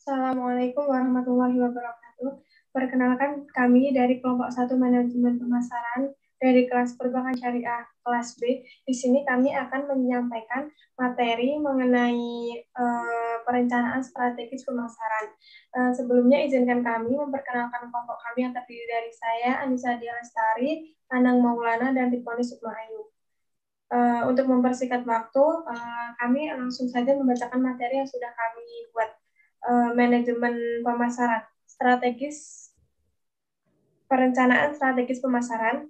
Assalamualaikum warahmatullahi wabarakatuh. Perkenalkan kami dari kelompok 1 Manajemen Pemasaran dari kelas Perbankan Syariah kelas B. Di sini kami akan menyampaikan materi mengenai perencanaan strategis pemasaran. Sebelumnya izinkan kami memperkenalkan kelompok kami yang terdiri dari saya, Anissa Dia Lestari, Anang Maulana, dan Rifani Sukmaayu. Untuk mempersingkat waktu, kami langsung saja membacakan materi yang sudah kami buat. Manajemen pemasaran, perencanaan strategis pemasaran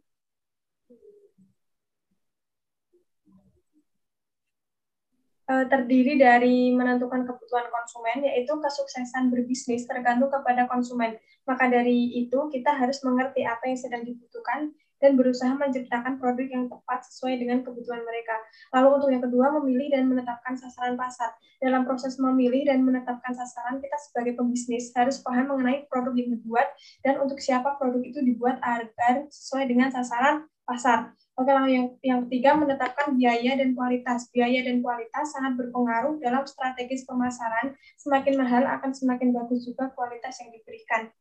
terdiri dari menentukan kebutuhan konsumen, yaitu kesuksesan berbisnis tergantung kepada konsumen. Maka dari itu, kita harus mengerti apa yang sedang dibutuhkan dan berusaha menciptakan produk yang tepat sesuai dengan kebutuhan mereka. Lalu untuk yang kedua, memilih dan menetapkan sasaran pasar. Dalam proses memilih dan menetapkan sasaran, kita sebagai pembisnis harus paham mengenai produk yang dibuat dan untuk siapa produk itu dibuat agar sesuai dengan sasaran pasar. Oke, lalu yang ketiga, menetapkan biaya dan kualitas. Biaya dan kualitas sangat berpengaruh dalam strategis pemasaran. Semakin mahal akan semakin bagus juga kualitas yang diberikan.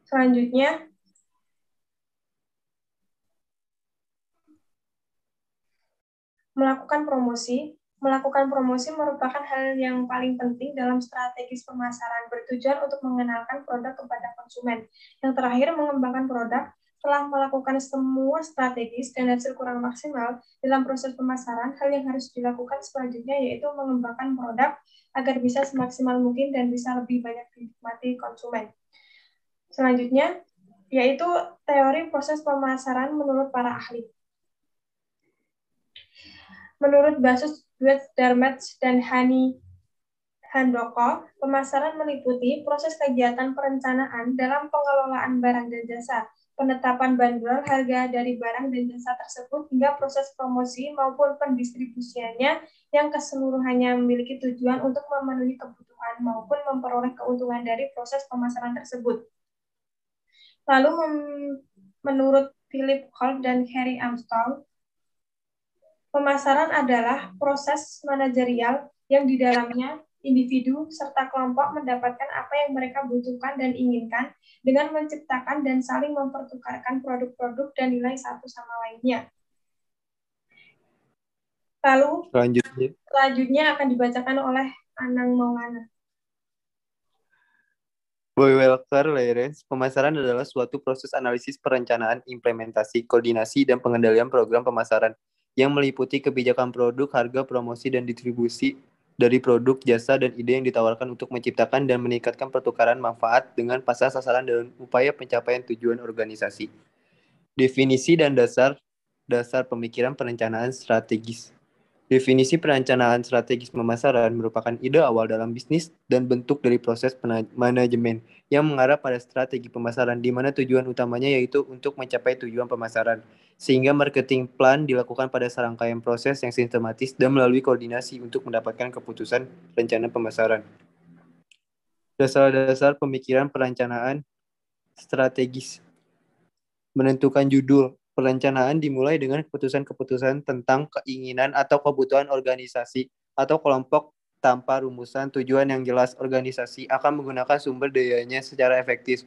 Selanjutnya, melakukan promosi. Melakukan promosi merupakan hal yang paling penting dalam strategis pemasaran, bertujuan untuk mengenalkan produk kepada konsumen. Yang terakhir, mengembangkan produk. Setelah melakukan semua strategis dan hasil kurang maksimal dalam proses pemasaran, hal yang harus dilakukan selanjutnya yaitu mengembangkan produk agar bisa semaksimal mungkin dan bisa lebih banyak dinikmati konsumen. Selanjutnya, yaitu teori proses pemasaran menurut para ahli. Menurut Basus, Darmatz, dan Hani Handoko, pemasaran meliputi proses kegiatan perencanaan dalam pengelolaan barang dan jasa, penetapan bandrol harga dari barang dan jasa tersebut, hingga proses promosi maupun pendistribusiannya yang keseluruhannya memiliki tujuan untuk memenuhi kebutuhan maupun memperoleh keuntungan dari proses pemasaran tersebut. Lalu menurut Philip Holt dan Harry Armstrong, pemasaran adalah proses manajerial yang di dalamnya individu serta kelompok mendapatkan apa yang mereka butuhkan dan inginkan dengan menciptakan dan saling mempertukarkan produk-produk dan nilai satu sama lainnya. Lalu selanjutnya akan dibacakan oleh Anang Maulana. Boy Welker Lawrence, pemasaran adalah suatu proses analisis perencanaan, implementasi, koordinasi, dan pengendalian program pemasaran yang meliputi kebijakan produk, harga, promosi, dan distribusi dari produk, jasa, dan ide yang ditawarkan untuk menciptakan dan meningkatkan pertukaran manfaat dengan pasar sasaran dan upaya pencapaian tujuan organisasi. Definisi dan dasar pemikiran perencanaan strategis. Definisi perencanaan strategis pemasaran merupakan ide awal dalam bisnis dan bentuk dari proses manajemen yang mengarah pada strategi pemasaran di mana tujuan utamanya yaitu untuk mencapai tujuan pemasaran. Sehingga marketing plan dilakukan pada serangkaian proses yang sistematis dan melalui koordinasi untuk mendapatkan keputusan rencana pemasaran. Dasar-dasar pemikiran perencanaan strategis. Menentukan judul. Perencanaan dimulai dengan keputusan-keputusan tentang keinginan atau kebutuhan organisasi atau kelompok tanpa rumusan tujuan yang jelas. Organisasi akan menggunakan sumber dayanya secara efektif.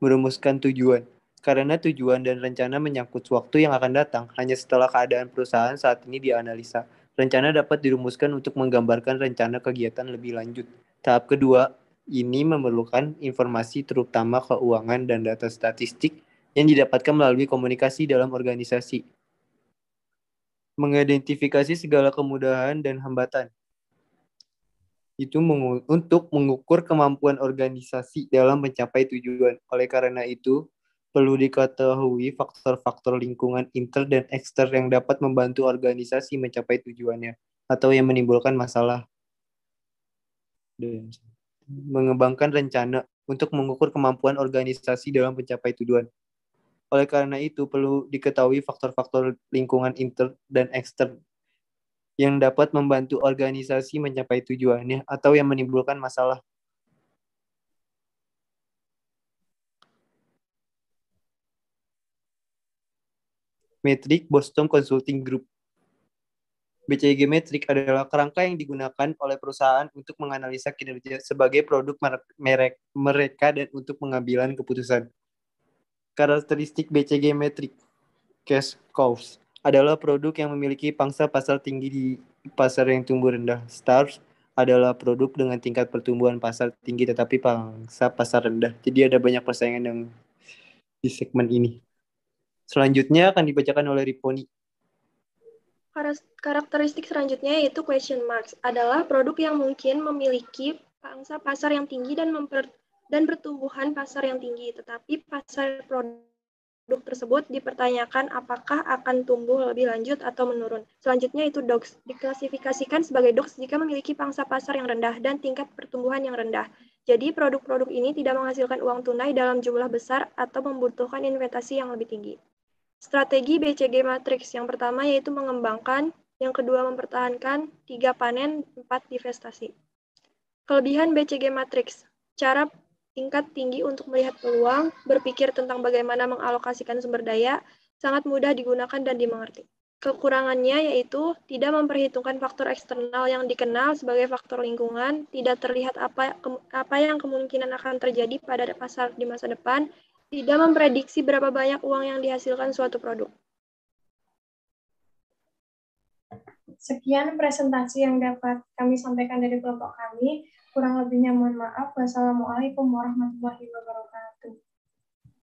Merumuskan tujuan. Karena tujuan dan rencana menyangkut waktu yang akan datang, hanya setelah keadaan perusahaan saat ini dianalisa. Rencana dapat dirumuskan untuk menggambarkan rencana kegiatan lebih lanjut. Tahap kedua, ini memerlukan informasi terutama keuangan dan data statistik yang didapatkan melalui komunikasi dalam organisasi. Mengidentifikasi segala kemudahan dan hambatan. Itu untuk mengukur kemampuan organisasi dalam mencapai tujuan. Oleh karena itu, perlu diketahui faktor-faktor lingkungan inter dan ekster yang dapat membantu organisasi mencapai tujuannya atau yang menimbulkan masalah. Mengembangkan rencana untuk mengukur kemampuan organisasi dalam mencapai tujuan. Oleh karena itu, perlu diketahui faktor-faktor lingkungan inter dan ekstern yang dapat membantu organisasi mencapai tujuannya atau yang menimbulkan masalah. Metrik Boston Consulting Group. BCG metrik adalah kerangka yang digunakan oleh perusahaan untuk menganalisa kinerja sebagai produk mereka dan untuk pengambilan keputusan. Karakteristik BCG metrik cash cows adalah produk yang memiliki pangsa pasar tinggi di pasar yang tumbuh rendah. Stars adalah produk dengan tingkat pertumbuhan pasar tinggi tetapi pangsa pasar rendah. Jadi ada banyak persaingan yang di segmen ini. Selanjutnya akan dibacakan oleh Riponi. Karakteristik selanjutnya yaitu question marks adalah produk yang mungkin memiliki pangsa pasar yang tinggi dan pertumbuhan pasar yang tinggi, tetapi pasar produk tersebut dipertanyakan apakah akan tumbuh lebih lanjut atau menurun. Selanjutnya itu dogs, diklasifikasikan sebagai dogs jika memiliki pangsa pasar yang rendah dan tingkat pertumbuhan yang rendah. Jadi produk-produk ini tidak menghasilkan uang tunai dalam jumlah besar atau membutuhkan investasi yang lebih tinggi. Strategi BCG Matrix yang pertama yaitu mengembangkan, yang kedua mempertahankan, 3 panen, 4 divestasi. Kelebihan BCG Matrix, cara tingkat tinggi untuk melihat peluang, berpikir tentang bagaimana mengalokasikan sumber daya, sangat mudah digunakan dan dimengerti. Kekurangannya yaitu tidak memperhitungkan faktor eksternal yang dikenal sebagai faktor lingkungan, tidak terlihat apa yang kemungkinan akan terjadi pada pasar di masa depan, tidak memprediksi berapa banyak uang yang dihasilkan suatu produk. Sekian presentasi yang dapat kami sampaikan dari kelompok kami. Kurang lebihnya mohon maaf. Wassalamualaikum warahmatullahi wabarakatuh.